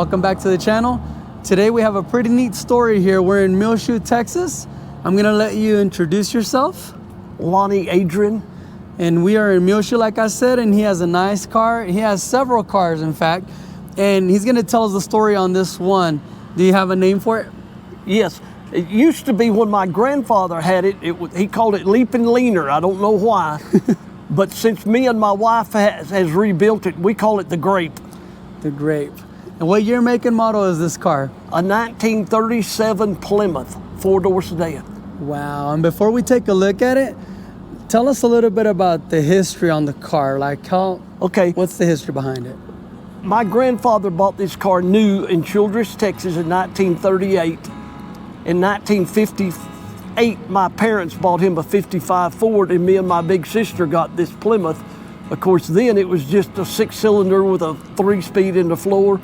welcome back to the channel. Today we have a pretty neat story here. We're in Muleshoe, Texas. I'm gonna let you introduce yourself. Lonnie Adrian. And we are in Muleshoe, like I said, and he has a nice car. He has several cars, in fact, and he's gonna tell us the story on this one. Do you have a name for it? Yes, it used to be when my grandfather had it, he called it Leapin' Leaner. I don't know why, but since me and my wife has rebuilt it, we call it the Grape. The Grape. And what year, make, and model is this car? A 1937 Plymouth, four-door sedan. Wow, and before we take a look at it, tell us a little bit about the history on the car. Like what's the history behind it? My grandfather bought this car new in Childress, Texas in 1938. In 1958, my parents bought him a 55 Ford, and me and my big sister got this Plymouth. Of course, then it was just a 6-cylinder with a 3-speed in the floor.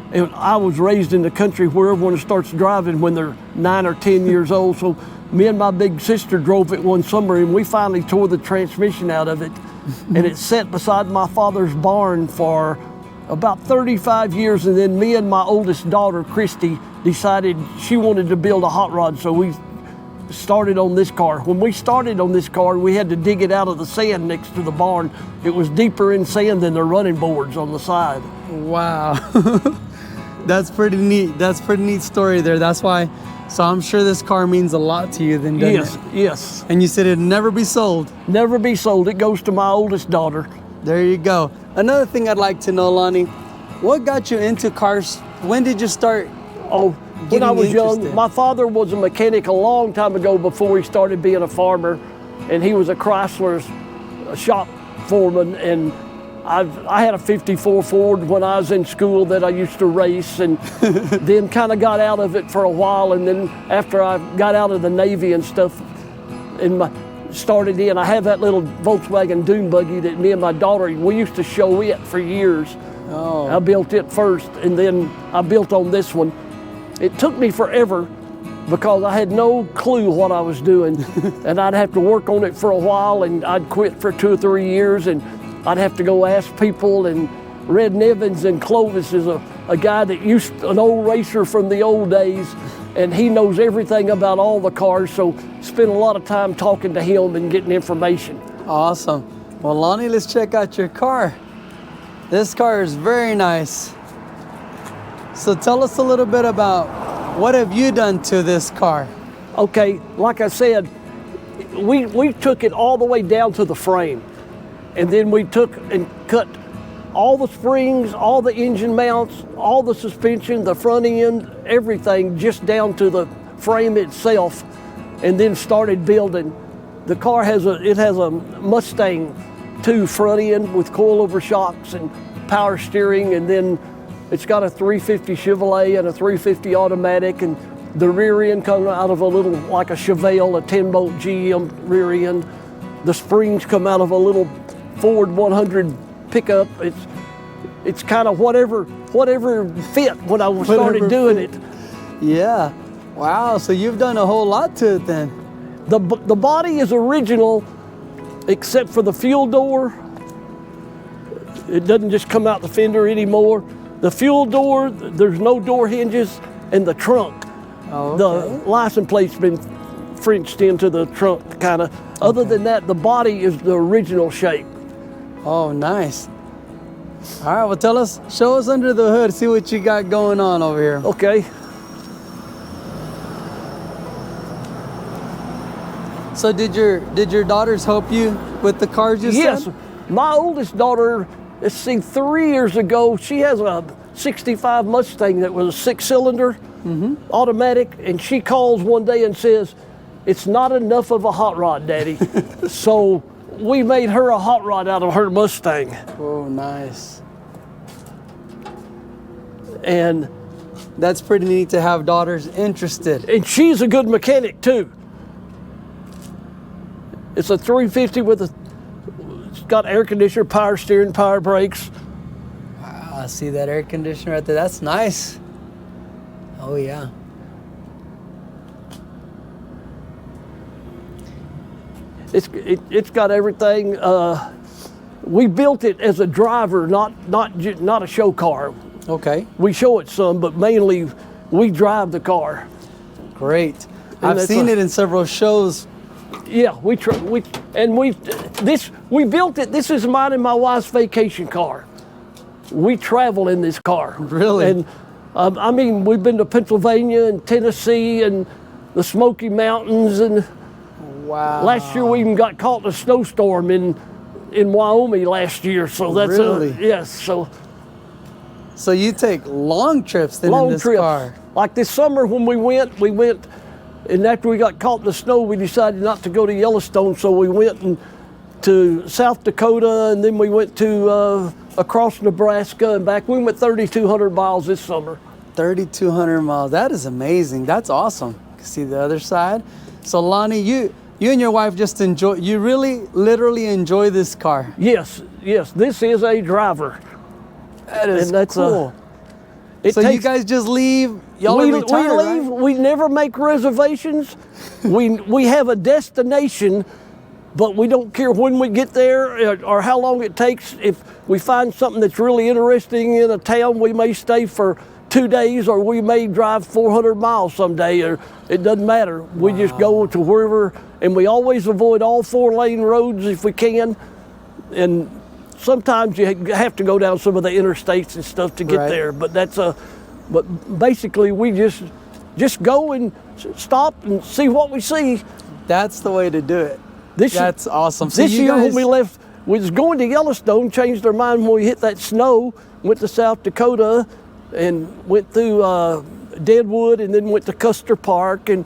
And I was raised in the country where everyone starts driving when they're 9 or 10 years old. So me and my big sister drove it one summer, and we finally tore the transmission out of it. And it sat beside my father's barn for about 35 years. And then me and my oldest daughter, Christy, decided she wanted to build a hot rod. So we started on this car. When we started on this car, we had to dig it out of the sand next to the barn. It was deeper in sand than the running boards on the side. Wow. That's pretty neat. That's a pretty neat story there. That's why. So I'm sure this car means a lot to you then, doesn't it? Yes. And you said it'd never be sold. Never be sold. It goes to my oldest daughter. There you go. Another thing I'd like to know, Lonnie, what got you into cars? When did you start? When I was young, my father was a mechanic a long time ago before he started being a farmer, and he was a Chrysler's shop foreman. And I had a 54 Ford when I was in school that I used to race, and then kind of got out of it for a while. And then after I got out of the Navy and stuff, and started in, I have that little Volkswagen dune buggy that me and my daughter, we used to show it for years. Oh. I built it first, and then I built on this one. It took me forever because I had no clue what I was doing, and I'd have to work on it for a while, and I'd quit for 2 or 3 years, and I'd have to go ask people. And Red Nevins in Clovis is a guy that an old racer from the old days, and he knows everything about all the cars, so spent a lot of time talking to him and getting information. Awesome. Well, Lonnie, let's check out your car. This car is very nice. So tell us a little bit about what have you done to this car? Okay, like I said, we took it all the way down to the frame. And then we took and cut all the springs, all the engine mounts, all the suspension, the front end, everything just down to the frame itself, and then started building. The car has a Mustang 2 front end with coilover shocks and power steering, and then it's got a 350 Chevrolet and a 350 automatic, and the rear end comes out of a little, like a Chevelle, a 10-bolt GM rear end. The springs come out of a little Ford 100 pickup. It's kind of whatever fit when I started doing it. Yeah. Wow, so you've done a whole lot to it then. The body is original, except for the fuel door. It doesn't just come out the fender anymore. The fuel door, there's no door hinges, and the trunk. Oh, okay. The license plate's been Frenched into the trunk, kind of. Other than that, the body is the original shape. Oh, nice. All right, well, show us under the hood, see what you got going on over here. Okay. So did your daughters help you with the cars you said? Yes, my oldest daughter, let's see, 3 years ago, she has a 65 Mustang that was a 6-cylinder automatic, and she calls one day and says, "It's not enough of a hot rod, Daddy." So we made her a hot rod out of her Mustang. Oh, nice. And that's pretty neat to have daughters interested. And she's a good mechanic too. It's a 350 it's got air conditioner, power steering, power brakes. Wow, I see that air conditioner right there. That's nice. Oh yeah. It's got everything. We built it as a driver, not a show car. Okay. We show it some, but mainly we drive the car. Great. I've seen it in several shows. Yeah, we built it. This is mine and my wife's vacation car. We travel in this car. Really? And I mean, we've been to Pennsylvania and Tennessee and the Smoky Mountains, and Wow. last year we even got caught in a snowstorm in Wyoming last year. So that's Really? yes. So you take long trips then in Long this trips. car. Like this summer when we went, and after we got caught in the snow, we decided not to go to Yellowstone, so we went to South Dakota, and then we went to across Nebraska and back. We went 3,200 miles this summer. 3,200 miles. That is amazing. That's awesome. See the other side? So Lonnie, you and your wife just you really literally enjoy this car. Yes, this is a driver. That is And that's cool. So you guys just leave, y'all we are retired, leave, right? we never make reservations. we have a destination, but we don't care when we get there or how long it takes. If we find something that's really interesting in a town, we may stay for 2 days, or we may drive 400 miles someday, or it doesn't matter. We just go to wherever, and we always avoid all 4-lane roads if we can. And sometimes you have to go down some of the interstates and stuff to get there, but but basically we just go and stop and see what we see. That's the way to do it. That's awesome. So This year when we left, we was going to Yellowstone, changed our mind when we hit that snow, went to South Dakota and went through Deadwood, and then went to Custer Park. And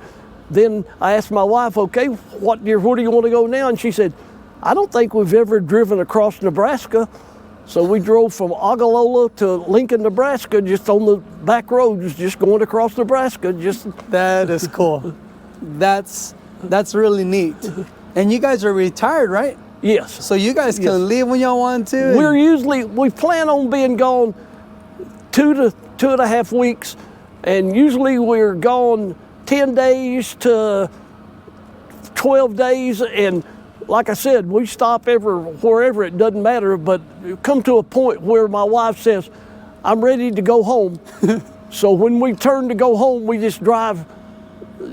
then I asked my wife, okay, where do you want to go now? And she said, I don't think we've ever driven across Nebraska. So we drove from Ogallala to Lincoln, Nebraska, just on the back roads, just going across Nebraska. That is cool. That's really neat. And you guys are retired, right? Yes. So you guys can leave when y'all want to? We plan on being gone 2 to 2.5 weeks, and usually we're gone 10 days to 12 days, and like I said, we stop wherever, it doesn't matter, but come to a point where my wife says, I'm ready to go home. So when we turn to go home, we just drive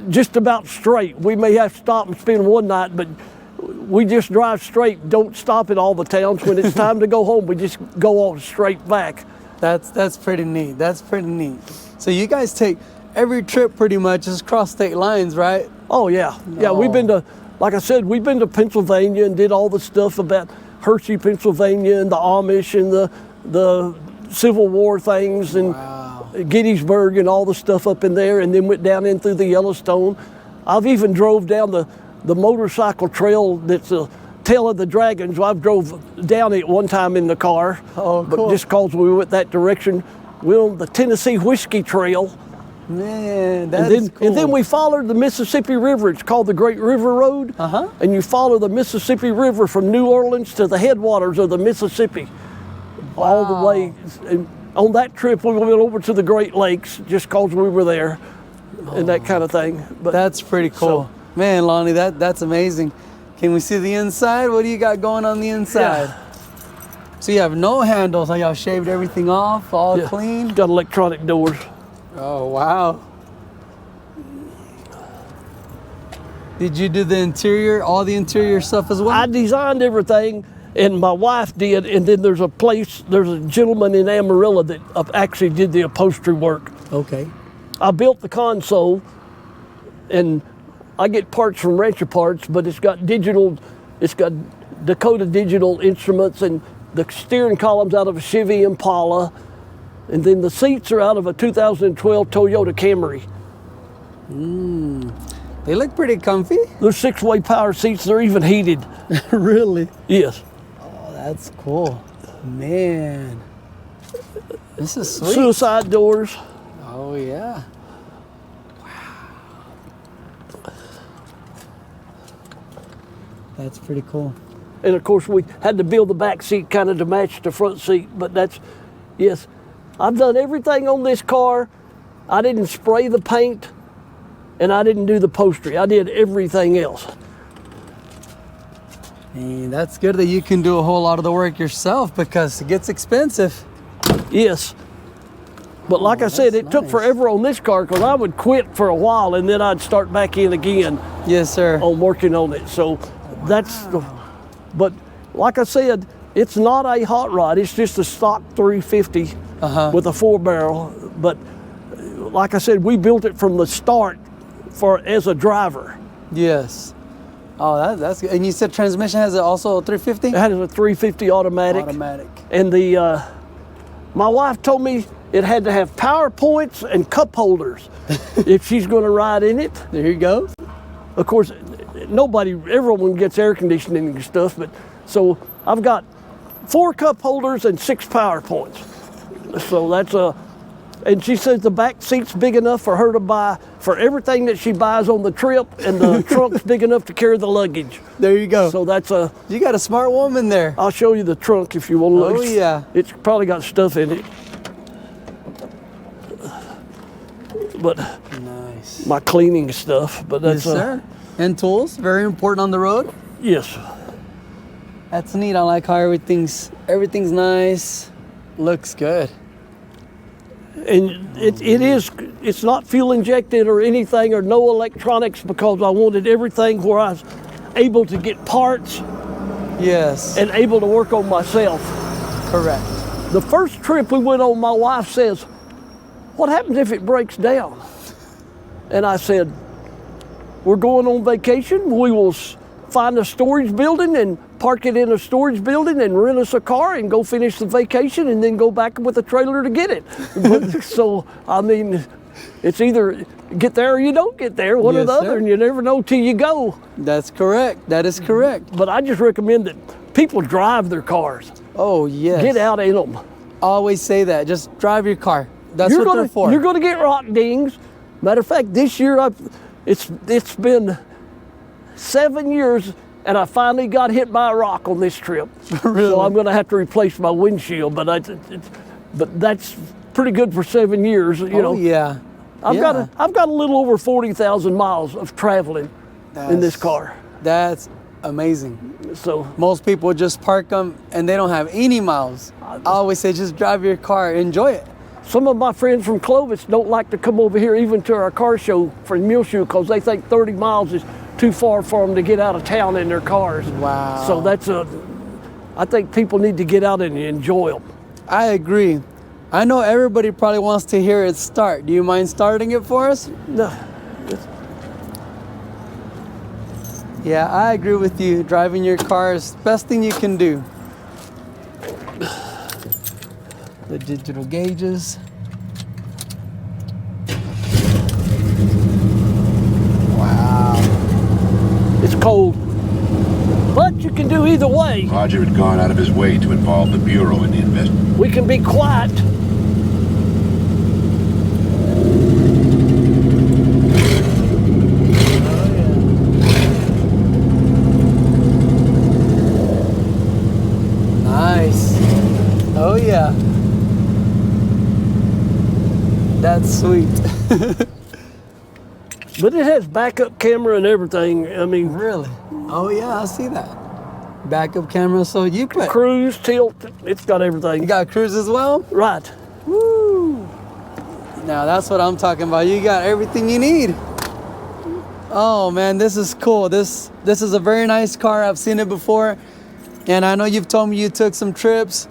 just about straight. We may have to stop and spend one night, but we just drive straight, don't stop at all the towns. When it's time to go home, we just go on straight back. That's pretty neat. That's pretty neat. So you guys take every trip pretty much just cross state lines, right? Oh yeah. Yeah, we've been to, like I said, we've been to Pennsylvania and did all the stuff about Hershey, Pennsylvania, and the Amish and the Civil War things, and Gettysburg and all the stuff up in there, and then went down in through the Yellowstone. I've even drove down the motorcycle trail that's a Tail of the Dragon. So I've drove down it one time in the car. Oh, cool. But just because we went that direction. We're on the Tennessee Whiskey Trail. Man, that's cool. And then we followed the Mississippi River. It's called the Great River Road. And you follow the Mississippi River from New Orleans to the headwaters of the Mississippi. All the way. And on that trip, we went over to the Great Lakes just because we were there and that kind of thing. But that's pretty cool. Man, Lonnie, that's amazing. Can we see the inside? What do you got going on the inside? Yeah. So you have no handles. Y'all shaved everything off, all clean? Got electronic doors. Oh, wow. Did you do the interior, all the interior stuff as well? I designed everything, and my wife did, and then there's a gentleman in Amarillo that actually did the upholstery work. Okay. I built the console, and I get parts from Rancher Parts, but it's got Dakota digital instruments, and the steering column's out of a Chevy Impala, and then the seats are out of a 2012 Toyota Camry. They look pretty comfy. They're 6-way power seats. They're even heated. Really? Yes. Oh, that's cool. Man, this is sweet. Suicide doors. Oh, yeah. That's pretty cool. And of course, we had to build the back seat kind of to match the front seat, but yes. I've done everything on this car. I didn't spray the paint, and I didn't do the upholstery. I did everything else. And that's good that you can do a whole lot of the work yourself because it gets expensive. Yes. But like I said, that's it took nice. forever on this car because I would quit for a while and then I'd start back in again Yes, sir. on working on it. So that's, but like I said, it's not a hot rod. It's just a stock 350 with a 4-barrel. But like I said, we built it from the start as a driver. Yes. Oh, that's good. And you said transmission has also a 350? It had a 350 automatic. Automatic. And my wife told me it had to have power points and cup holders if she's going to ride in it. There you go. Of course, everyone gets air conditioning and stuff, but so I've got 4 cup holders and 6 power points. So that's and she says the back seat's big enough for her to buy for everything that she buys on the trip, and the trunk's big enough to carry the luggage. There you go. So that's you got a smart woman there. I'll show you the trunk if you want to look. Oh, yeah. It's probably got stuff in it. But Nice. my cleaning stuff, but that's Yes, sir. And tools, very important on the road. Yes. That's neat. I like how everything's nice. Looks good. And it's not fuel injected or anything or no electronics because I wanted everything where I was able to get parts Yes. and able to work on myself. Correct. The first trip we went on, my wife says, "What happens if it breaks down?" And I said, "We're going on vacation. We will find a storage building and park it in a storage building and rent us a car and go finish the vacation and then go back with a trailer to get it." But, so, I mean, it's either get there or you don't get there, one or Yes, the other, sir. and you never know till you go. That's correct. That is correct. But I just recommend that people drive their cars. Oh, yes. Get out in them. Always say that. Just drive your car. That's what they're for. You're gonna get rock dings. Matter of fact, this year it's been 7 years, and I finally got hit by a rock on this trip. Really? So I'm gonna have to replace my windshield, but but that's pretty good for 7 years. You know, yeah. I've got a little over 40,000 miles of traveling in this car. That's amazing. So Most people just park them and they don't have any miles. I always say just drive your car, enjoy it. some of my friends from Clovis don't like to come over here even to our car show for Muleshoe because they think 30 miles is too far for them to get out of town in their cars. Wow. So I think people need to get out and enjoy them. I agree. I know everybody probably wants to hear it start. Do you mind starting it for us? No. Yeah, I agree with you. Driving your car is the best thing you can do. The digital gauges. Wow. It's cold. But you can do either way. Roger had gone out of his way to involve the Bureau in the investment. We can be quiet. Nice. Oh yeah. That's sweet. But it has backup camera and everything. I mean, Really? Oh yeah, I see that. Backup camera, so you put cruise, tilt, it's got everything. you got cruise as well? Right. Woo! Now that's what I'm talking about. You got everything you need. Oh man, this is cool. This is a very nice car. I've seen it before. And I know you've told me you took some trips,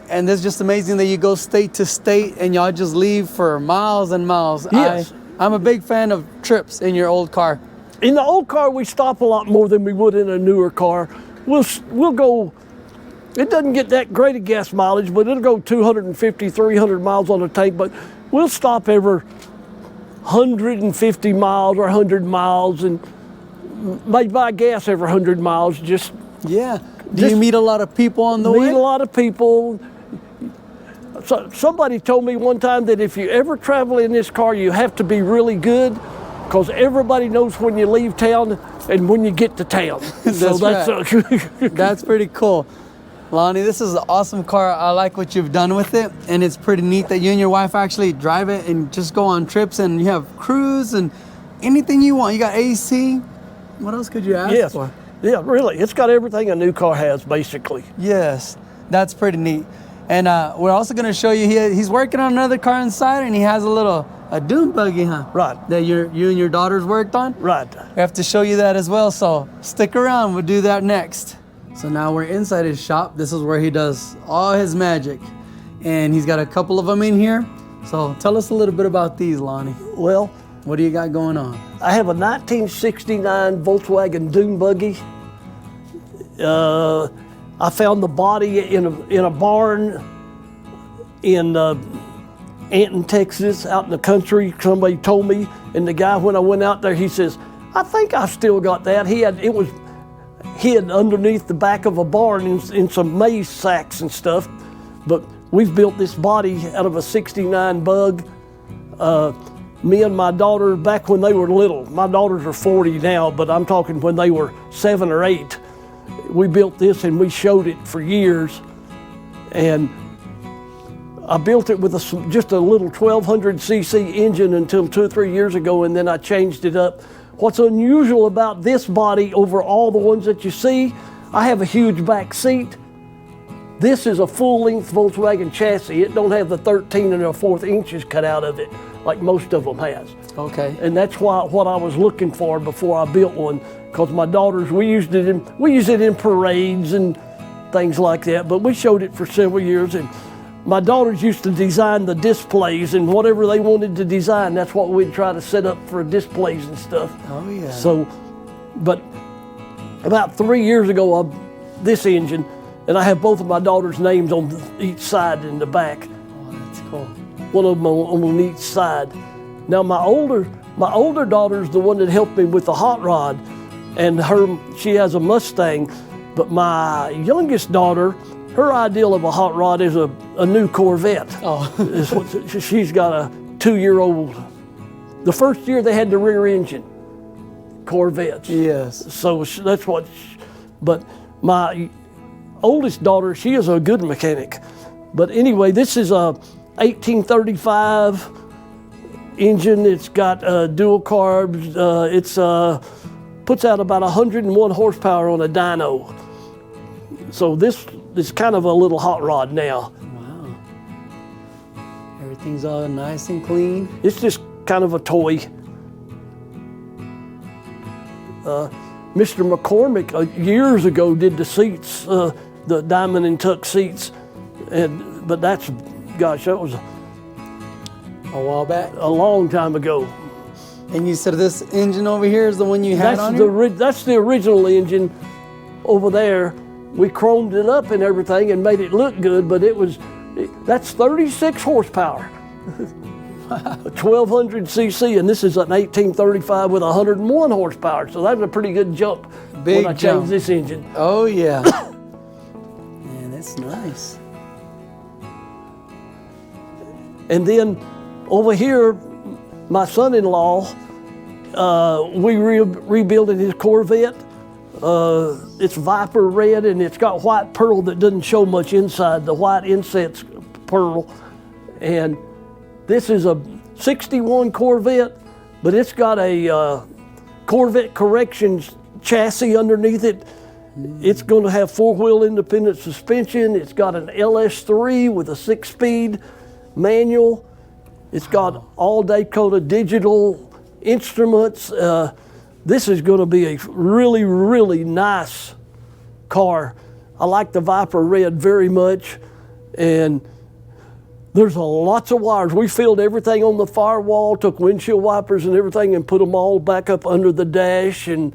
and it's just amazing that you go state to state and y'all just leave for miles and miles. Yes. I'm a big fan of trips in your old car. In the old car, we stop a lot more than we would in a newer car. We'll go, it doesn't get that great a gas mileage, but it'll go 250, 300 miles on the tank, but we'll stop every 150 miles or 100 miles and maybe buy gas every 100 miles. Yeah. Do you meet a lot of people on the way? Meet a lot of people. So somebody told me one time that if you ever travel in this car, you have to be really good because everybody knows when you leave town and when you get to town. That's right. That's pretty cool. Lonnie, this is an awesome car. I like what you've done with it, and it's pretty neat that you and your wife actually drive it and just go on trips, and you have cruise and anything you want. You got AC. What else could you ask Yes. for? Yeah, really. It's got everything a new car has, basically. Yes, that's pretty neat. And we're also gonna show you, he's working on another car inside, and he has a dune buggy, huh? Right. That you and your daughters worked on? Right. We have to show you that as well, so stick around, we'll do that next. So now we're inside his shop. This is where he does all his magic. And he's got a couple of them in here. So tell us a little bit about these, Lonnie. Well, What do you got going on? I have a 1969 Volkswagen dune buggy. I found the body in a barn in Anton, Texas, out in the country. Somebody told me, and the guy, when I went out there, he says, "I think I've still got that." He had hid underneath the back of a barn in some maize sacks and stuff. But we've built this body out of a '69 Bug. Me and my daughter, back when they were little, my daughters are 40 now, but I'm talking when they were 7 or 8. We built this and we showed it for years. And I built it with just a little 1200cc engine until 2 or 3 years ago, and then I changed it up. What's unusual about this body over all the ones that you see, I have a huge back seat. This is a full-length Volkswagen chassis. It don't have the 13 1/4 inches cut out of it like most of them has. Okay. And that's what I was looking for before I built one, because my daughters, we use it in parades and things like that, but we showed it for several years, and my daughters used to design the displays, and whatever they wanted to design, that's what we'd try to set up for displays and stuff. Oh, yeah. So, but about 3 years ago, this engine, and I have both of my daughters' names on each side in the back. Oh, that's cool. One of them on each side. Now my older daughter's the one that helped me with the hot rod, and she has a Mustang, but my youngest daughter, her ideal of a hot rod is a new Corvette. Oh. She's got a 2-year-old. The first year they had the rear engine Corvettes. Yes. So that's what, but my oldest daughter, she is a good mechanic. But anyway, this is a 1835 engine. It's got dual carbs. It's puts out about 101 horsepower on a dyno. So this is kind of a little hot rod now. Wow. Everything's all nice and clean. It's just kind of a toy. Mr. McCormick years ago did the seats, the diamond and tuck seats, but that was A while back. a long time ago. And you said this engine over here is the one you had on here? That's the original engine over there. We chromed it up and everything and made it look good, but that's 36 horsepower. 1200cc, and this is an 1835 with 101 horsepower, so that's a pretty good jump Big when I jump. changed this engine. Oh, yeah. Man, that's nice. And then over here, my son-in-law, we rebuilding his Corvette. It's Viper red, and it's got white pearl that doesn't show much inside. The white inset's pearl. And this is a 61 Corvette, but it's got a Corvette Corrections chassis underneath it. It's going to have 4-wheel independent suspension. It's got an LS3 with a 6-speed manual. It's got all Dakota digital instruments. This is going to be a really, really nice car. I like the Viper red very much, and there's lots of wires. We filled everything on the firewall, took windshield wipers and everything, and put them all back up under the dash and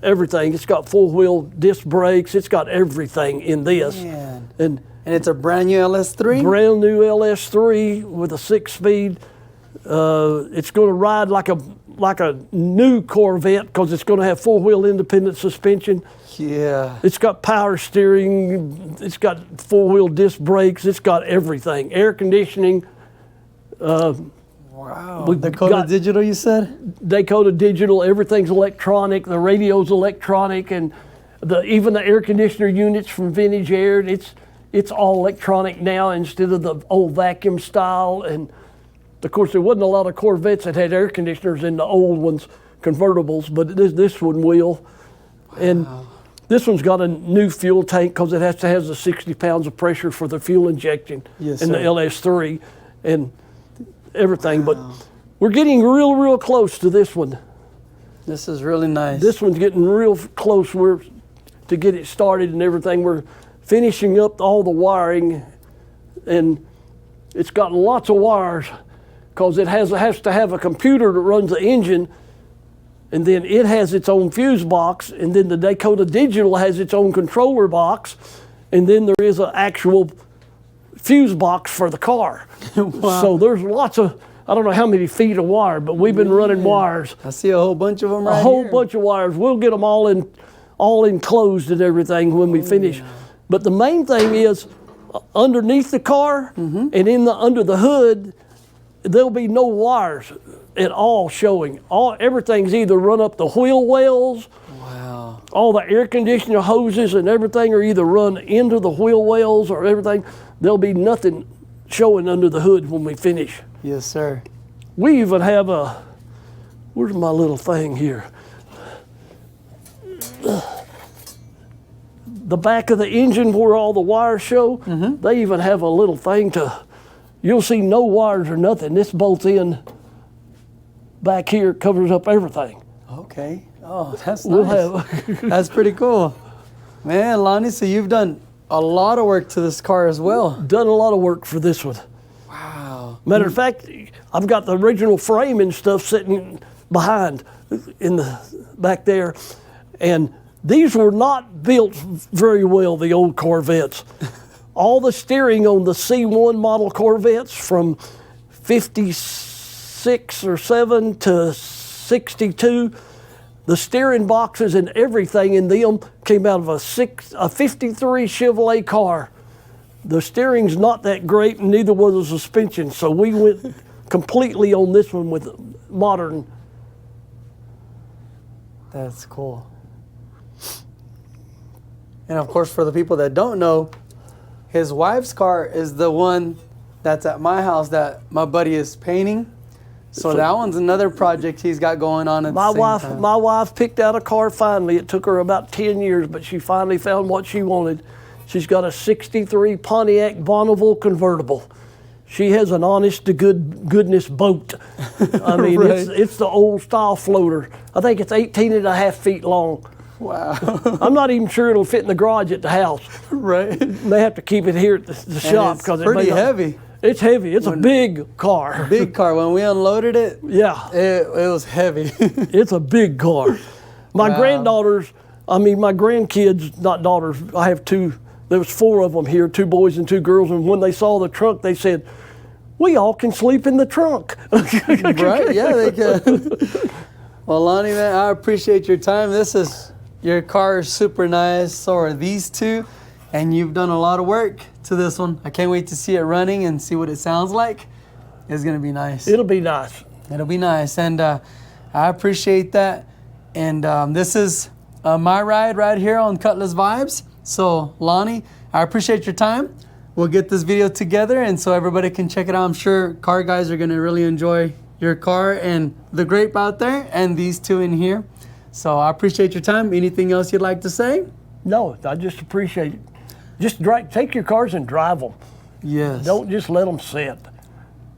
everything. It's got 4-wheel disc brakes. It's got everything in this. Man. And it's a brand new LS3? Brand new LS3 with a 6-speed. It's going to ride like a new Corvette because it's going to have 4-wheel independent suspension. Yeah. It's got power steering. It's got 4-wheel disc brakes. It's got everything. Air conditioning. Wow. Dakota digital, you said? Dakota digital. Everything's electronic. The radio's electronic, and even the air conditioner units from Vintage Air. It's all electronic now instead of the old vacuum style. And of course, there wasn't a lot of Corvettes that had air conditioners in the old ones, convertibles, but this one will. And This one's got a new fuel tank because it has to have the 60 pounds of pressure for the fuel injection Yes, in the sir. LS3 and everything. But we're getting real close to this one. This is really nice. This one's getting real close. We're to get it started and everything. We're finishing up all the wiring, and it's got lots of wires because it has to have a computer that runs the engine, and then it has its own fuse box, and then the Dakota Digital has its own controller box, and then there is an actual fuse box for the car. Wow. So there's lots of, I don't know how many feet of wire, but we've been running wires. I see a whole bunch of them right A whole here. bunch of wires. We'll get them all enclosed and everything when we finish. yeah. But the main thing is underneath the car and under the hood, there'll be no wires at all showing. Everything's either run up the wheel wells. Wow. All the air conditioner hoses and everything are either run into the wheel wells or everything. There'll be nothing showing under the hood when we finish. Yes, sir. We even have where's my little thing here? The back of the engine where all the wires show, they even have a little thing you'll see no wires or nothing. This bolts in back here, covers up everything. Okay. Oh, that's We'll nice. have, That's pretty cool. Man, Lonnie, so you've done a lot of work to this car as well. done a lot of work for this one. Wow. Matter of fact, I've got the original frame and stuff sitting behind in the back there. And these were not built very well, the old Corvettes. All the steering on the C1 model Corvettes from 56 or 7 to 62, the steering boxes and everything in them came out of a 53 Chevrolet car. The steering's not that great, and neither was the suspension. So we went completely on this one with modern. That's cool. And of course, for the people that don't know, his wife's car is the one that's at my house that my buddy is painting. So that one's another project he's got going on at the same time. My wife picked out a car finally. It took her about 10 years, but she finally found what she wanted. She's got a 63 Pontiac Bonneville convertible. She has an honest to goodness boat. I mean, Right. it's the old style floater. I think it's 18 and a half feet long. Wow. I'm not even sure it'll fit in the garage at the house. Right. They have to keep it here at the shop It's because pretty heavy. It's heavy. It's a big car. Big car. When we unloaded it, Yeah. it was heavy. It's a big car. My granddaughters, my grandkids, not daughters, I have two. There was 4 of them here, 2 boys and 2 girls. And when they saw the trunk, they said, "We all can sleep in the trunk." Right? Yeah, they can. Well, Lonnie, man, I appreciate your time. Your car is super nice. So are these two. And you've done a lot of work to this one. I can't wait to see it running and see what it sounds like. It's going to be nice. It'll be nice. It'll be nice. And I appreciate that. And this is my ride right here on Cutlass Vibes. So, Lonnie, I appreciate your time. We'll get this video together and so everybody can check it out. I'm sure car guys are going to really enjoy your car and the Grape out there and these two in here. So I appreciate your time. Anything else you'd like to say? No, I just appreciate it. Just take your cars and drive them. Yes. Don't just let them sit.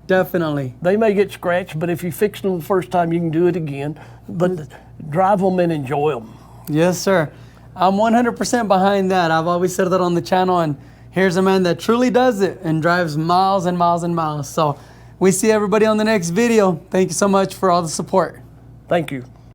Definitely. They may get scratched, but if you fix them the first time, you can do it again. But drive them and enjoy them. Yes, sir. I'm 100% behind that. I've always said that on the channel, and here's a man that truly does it and drives miles and miles and miles. So we see everybody on the next video. Thank you so much for all the support. Thank you.